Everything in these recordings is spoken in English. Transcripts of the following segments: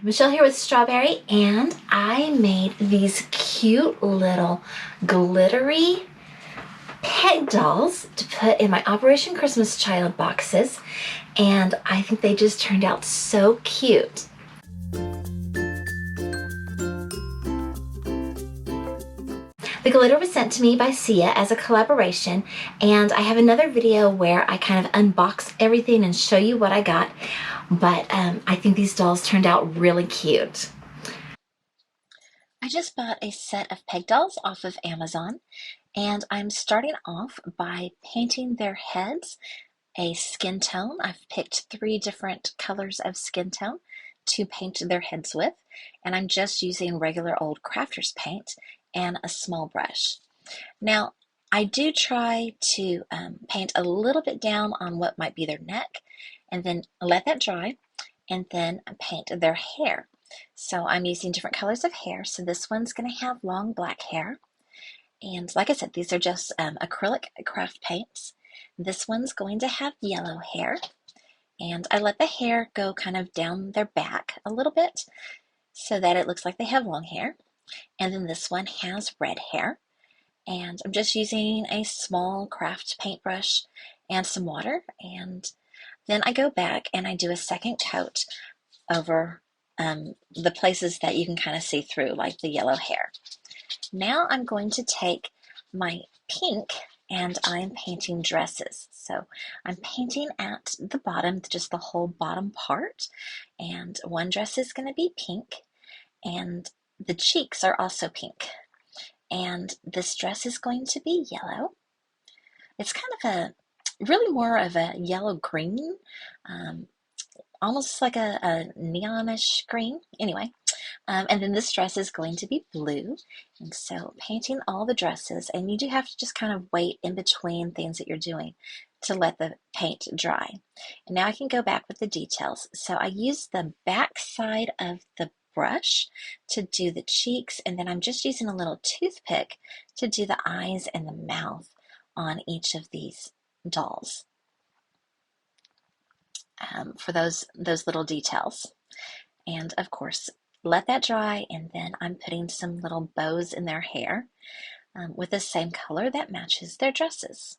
Michelle here with Strawberry, and I made these cute little glittery peg dolls to put in my Operation Christmas Child boxes, and I think they just turned out so cute. The glitter was sent to me by Sia as a collaboration, and I have another video where I kind of unbox everything and show you what I got, but I think these dolls turned out really cute. I just bought a set of peg dolls off of Amazon, and I'm starting off by painting their heads a skin tone. I've picked 3 different colors of skin tone to paint their heads with, and I'm just using regular old crafter's paint and a small brush. Now, I do try to paint a little bit down on what might be their neck, and then let that dry, and then paint their hair. So I'm using different colors of hair. So this one's going to have long black hair. And like I said, these are just acrylic craft paints. This one's going to have yellow hair. And I let the hair go kind of down their back a little bit so that it looks like they have long hair. And then this one has red hair. And I'm just using a small craft paintbrush and some water. And then I go back and I do a second coat over the places that you can kind of see through, like the yellow hair. Now I'm going to take my pink and I'm painting dresses. So I'm painting at the bottom, just the whole bottom part. And one dress is going to be pink, and the cheeks are also pink. And this dress is going to be yellow. It's kind of really more of a yellow green, almost like a neonish green. Anyway, and then this dress is going to be blue. And so painting all the dresses, and you do have to just kind of wait in between things that you're doing to let the paint dry. And now I can go back with the details. So I use the back side of the brush to do the cheeks, and then I'm just using a little toothpick to do the eyes and the mouth on each of these dolls. For those little details. And of course, let that dry, and then I'm putting some little bows in their hair with the same color that matches their dresses.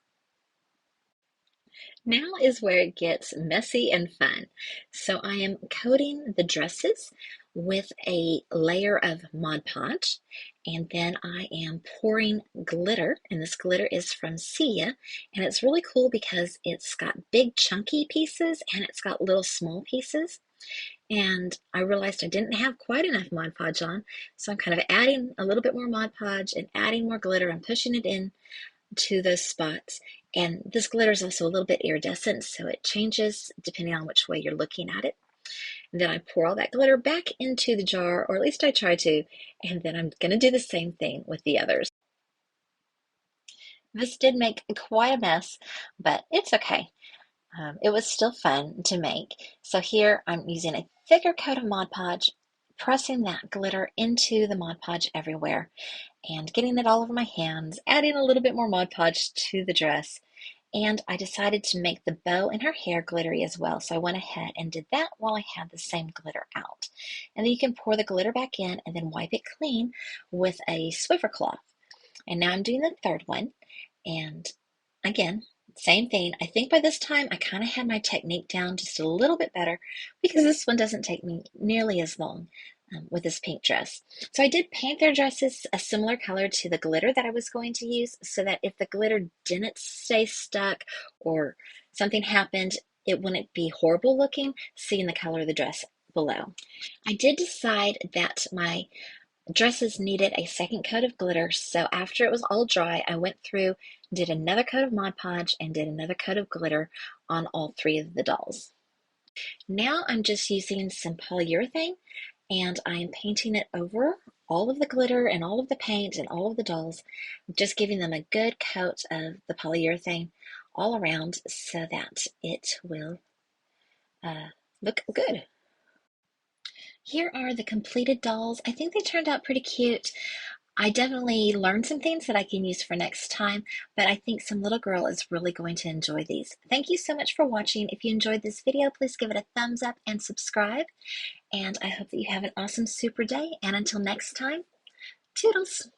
Now is where it gets messy and fun. So I am coating the dresses with a layer of Mod Podge, and then I am pouring glitter, and this glitter is from Sia, and it's really cool because it's got big chunky pieces and it's got little small pieces. And I realized I didn't have quite enough Mod Podge on, so I'm kind of adding a little bit more Mod Podge and adding more glitter and pushing it in to those spots. And this glitter is also a little bit iridescent, so it changes depending on which way you're looking at it. And then I pour all that glitter back into the jar, or at least I try to, and then I'm going to do the same thing with the others. This did make quite a mess, but it's okay. It was still fun to make. So here I'm using a thicker coat of Mod Podge, pressing that glitter into the Mod Podge everywhere, and getting it all over my hands, adding a little bit more Mod Podge to the dress. And I decided to make the bow in her hair glittery as well. So I went ahead and did that while I had the same glitter out. And then you can pour the glitter back in and then wipe it clean with a Swiffer cloth. And now I'm doing the third one. And again, same thing. I think by this time I kind of had my technique down just a little bit better, because this one doesn't take me nearly as long with this pink dress. So I did paint their dresses a similar color to the glitter that I was going to use, so that if the glitter didn't stay stuck or something happened, it wouldn't be horrible looking seeing the color of the dress below. I did decide that my dresses needed a second coat of glitter, so after it was all dry, I went through, did another coat of Mod Podge, and did another coat of glitter on all 3 of the dolls. Now I'm just using some polyurethane, and I am painting it over all of the glitter and all of the paint and all of the dolls, just giving them a good coat of the polyurethane all around so that it will look good. Here are the completed dolls. I think they turned out pretty cute. I definitely learned some things that I can use for next time, but I think some little girl is really going to enjoy these. Thank you so much for watching. If you enjoyed this video, please give it a thumbs up and subscribe. And I hope that you have an awesome super day. And until next time, toodles.